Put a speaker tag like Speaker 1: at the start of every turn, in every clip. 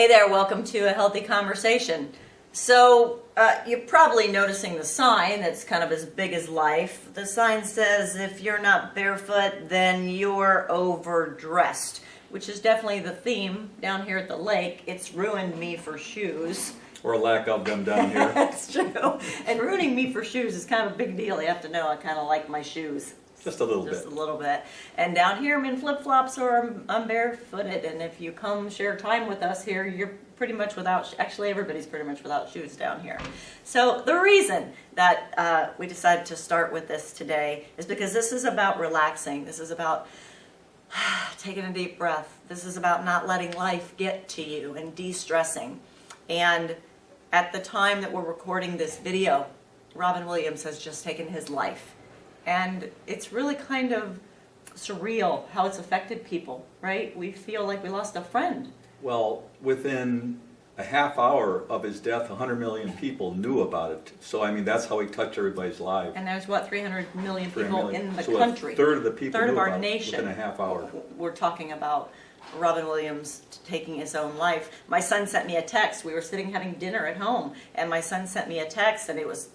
Speaker 1: Hey there, welcome to A Healthy Conversation. So, you're probably noticing the sign that's kind of as big as life. The sign says, if you're not barefoot, then you're overdressed, which is definitely the theme down here at the lake. It's ruined me for shoes.
Speaker 2: Or a lack of them down here.
Speaker 1: That's true. And ruining me for shoes is kind of a big deal. You have to know I kind of like my shoes.
Speaker 2: Just a little bit.
Speaker 1: Just a little bit. And down here I'm in flip-flops or I'm barefooted. And if you come share time with us here, you're pretty much without, actually everybody's pretty much without shoes down here. So the reason that we decided to start with this today is because this is about relaxing. This is about taking a deep breath. This is about not letting life get to you and de-stressing. And at the time that we're recording this video, Robin Williams has just taken his life. And it's really kind of surreal how it's affected people, right? We feel like we lost a friend.
Speaker 2: Well, within a half hour of his death, 100 million people knew about it. So, I mean, that's how he touched everybody's life.
Speaker 1: And there's, what, 300 million people in the
Speaker 2: so
Speaker 1: country.
Speaker 2: A third of the people
Speaker 1: third
Speaker 2: knew
Speaker 1: of our
Speaker 2: about
Speaker 1: nation.
Speaker 2: It within a half hour.
Speaker 1: We're talking about Robin Williams taking his own life. My son sent me a text. We were sitting having dinner at home, and my son sent me a text, and it was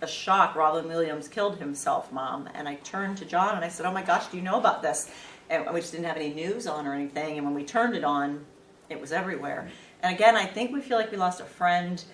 Speaker 1: a shock. Robin Williams killed himself, Mom. And I turned to John and I said, "Oh my gosh, do you know about this?" And we just didn't have any news on or anything. And when we turned it on, it was everywhere. And again, I think we feel like we lost a friend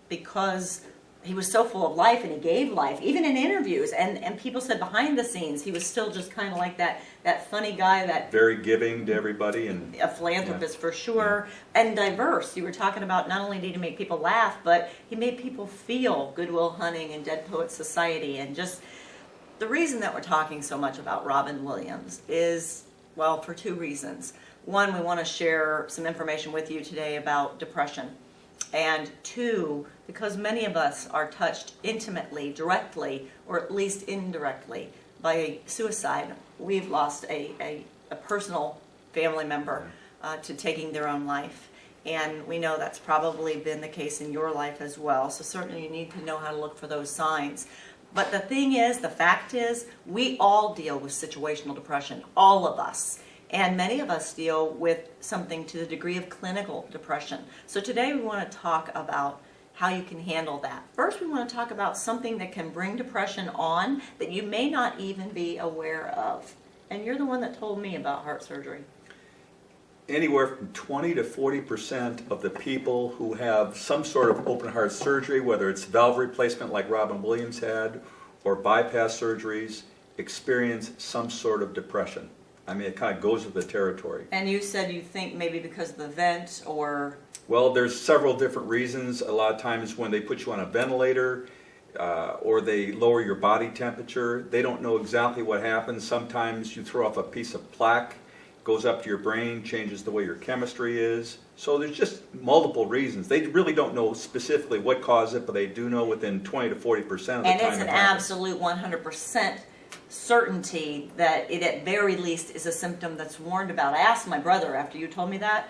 Speaker 1: because he was so full of life and he gave life, even in interviews. And people said behind the scenes, he was still just kind of like that funny guy, that
Speaker 2: very giving to everybody. And
Speaker 1: a philanthropist for sure, and diverse. You were talking about not only did he make people laugh, but he made people feel. Goodwill Hunting and Dead Poets Society. And just the reason that we're talking so much about Robin Williams is, well, for two reasons. One, we want to share some information with you today about depression. And two, because many of us are touched intimately, directly, or at least indirectly by suicide. We've lost a personal family member to taking their own life. And we know that's probably been the case in your life as well. So certainly you need to know how to look for those signs. But the thing is, the fact is, we all deal with situational depression, all of us. And many of us deal with something to the degree of clinical depression. So today we want to talk about how you can handle that. First, we want to talk about something that can bring depression on that you may not even be aware of. And you're the one that told me about heart surgery.
Speaker 2: Anywhere from 20 to 40% of the people who have some sort of open heart surgery, whether it's valve replacement like Robin Williams had, or bypass surgeries, experience some sort of depression. I mean, it kind of goes with the territory.
Speaker 1: And you said you think maybe because of the vent or...
Speaker 2: Well, there's several different reasons. A lot of times when they put you on a ventilator or they lower your body temperature, they don't know exactly what happens. Sometimes you throw off a piece of plaque, goes up to your brain, changes the way your chemistry is. So there's just multiple reasons. They really don't know specifically what caused it, but they do know within 20 to 40% of the time.
Speaker 1: And it's an absolute 100% certainty that it at very least is a symptom that's warned about. I asked my brother after you told me that,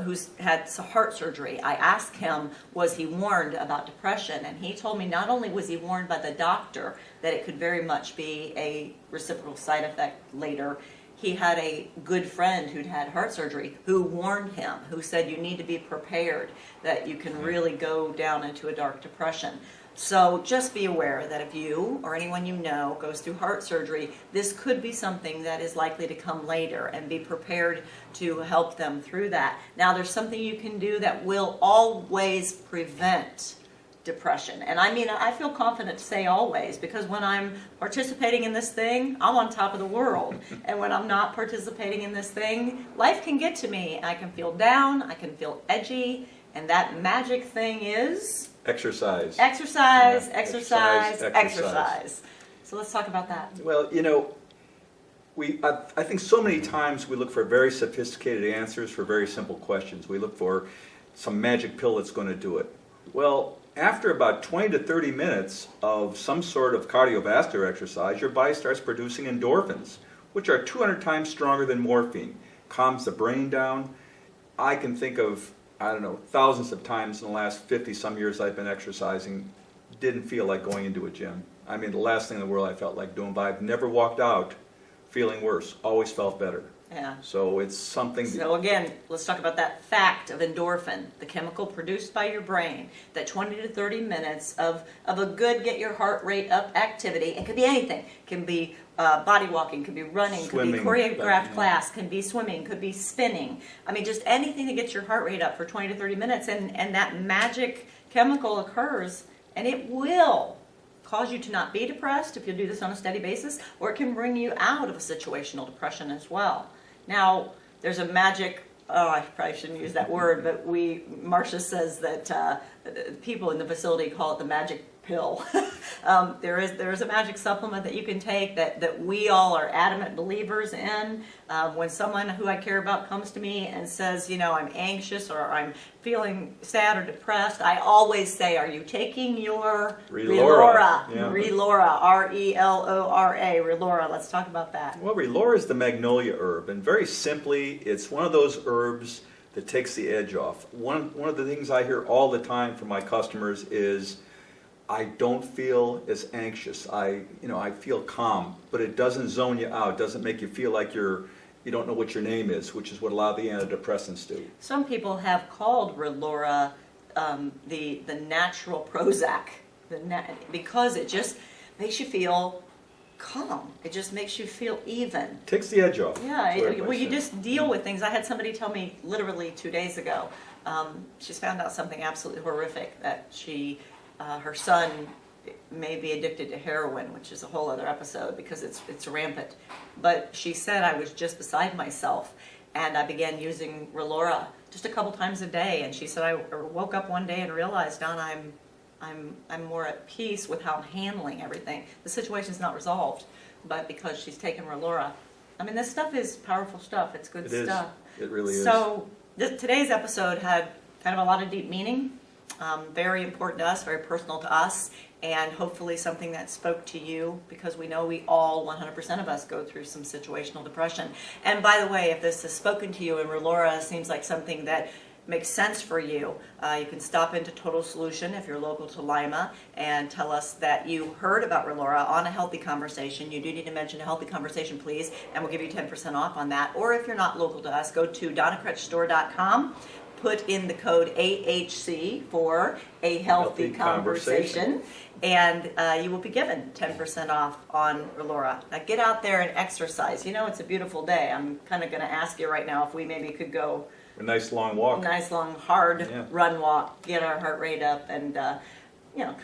Speaker 1: who's had heart surgery, I asked him, was he warned about depression? And he told me not only was he warned by the doctor that it could very much be a reciprocal side effect later, he had a good friend who'd had heart surgery who warned him, who said you need to be prepared, that you can really go down into a dark depression. So just be aware that if you or anyone you know goes through heart surgery, this could be something that is likely to come later, and be prepared to help them through that. Now, there's something you can do that will always prevent depression. And I mean, I feel confident to say always, because when I'm participating in this thing, I'm on top of the world. And when I'm not participating in this thing, life can get to me. I can feel down, I can feel edgy, and that magic thing is...
Speaker 2: Exercise.
Speaker 1: Exercise,
Speaker 2: Yeah.
Speaker 1: exercise. So let's talk about that.
Speaker 2: Well, you know, I think so many times we look for very sophisticated answers for very simple questions. We look for some magic pill that's going to do it. Well, after about 20 to 30 minutes of some sort of cardiovascular exercise, your body starts producing endorphins, which are 200 times stronger than morphine. Calms the brain down. I can think of, I don't know, thousands of times in the last 50-some years I've been exercising, didn't feel like going into a gym. I mean, the last thing in the world I felt like doing, but I've never walked out feeling worse, always felt better.
Speaker 1: Yeah.
Speaker 2: So it's something.
Speaker 1: So again, let's talk about that fact of endorphin, the chemical produced by your brain, that 20 to 30 minutes of a good get your heart rate up activity. It could be anything. It can be body walking, could be running,
Speaker 2: Swimming,
Speaker 1: could be choreographed
Speaker 2: yeah.
Speaker 1: class, could be swimming, could be spinning. I mean, just anything that gets your heart rate up for 20 to 30 minutes, and that magic chemical occurs, and it will cause you to not be depressed if you do this on a steady basis, or it can bring you out of a situational depression as well. Now, there's a magic, oh, I probably shouldn't use that word, but Marcia says that people in the facility call it the magic pill. There is a magic supplement that you can take that we all are adamant believers in. When someone who I care about comes to me and says, you know, I'm anxious or I'm feeling sad or depressed, I always say, are you taking your
Speaker 2: Relora?
Speaker 1: Relora,
Speaker 2: Yeah.
Speaker 1: Relora, R-E-L-O-R-A, Relora. Let's talk about that.
Speaker 2: Well, Relora is the magnolia herb, and very simply, it's one of those herbs that takes the edge off. One of the things I hear all the time from my customers is, I don't feel as anxious. I feel calm, but it doesn't zone you out. It doesn't make you feel like you don't know what your name is, which is what a lot of the antidepressants do.
Speaker 1: Some people have called Relora the natural Prozac, because it just makes you feel calm. It just makes you feel even.
Speaker 2: Takes the edge off.
Speaker 1: Yeah, well, you just deal with things. I had somebody tell me literally 2 days ago, she's found out something absolutely horrific, that her son may be addicted to heroin, which is a whole other episode because it's rampant. But she said, I was just beside myself, and I began using Relora just a couple times a day. And she said, I woke up one day and realized, Donna, I'm more at peace with how I'm handling everything. The situation's not resolved, but because she's taken Relora. I mean, this stuff is powerful stuff. It's good stuff.
Speaker 2: It really is.
Speaker 1: So today's episode had kind of a lot of deep meaning. Very important to us, very personal to us, and hopefully something that spoke to you, because we know we all, 100% of us, go through some situational depression. And by the way, if this has spoken to you and Relora seems like something that makes sense for you, you can stop into Total Solution if you're local to Lima and tell us that you heard about Relora on A Healthy Conversation. You do need to mention A Healthy Conversation, please, and we'll give you 10% off on that. Or if you're not local to us, go to DonnaKretchStore.com. Put in the code AHC for A Healthy Conversation, and you will be given 10% off on Relora. Now get out there and exercise. You know, it's a beautiful day. I'm kind of going to ask you right now if we maybe could go
Speaker 2: a nice long walk.
Speaker 1: Nice long hard run walk, get our heart rate up, and kind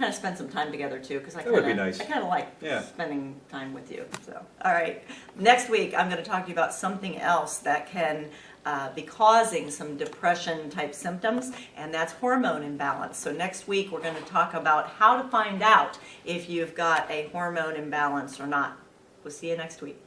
Speaker 1: of spend some time together too, because I kind of like spending time with you. So, all right, next week I'm going to talk to you about something else that can be causing some depression type symptoms, and that's hormone imbalance. So next week we're going to talk about how to find out if you've got a hormone imbalance or not. We'll see you next week.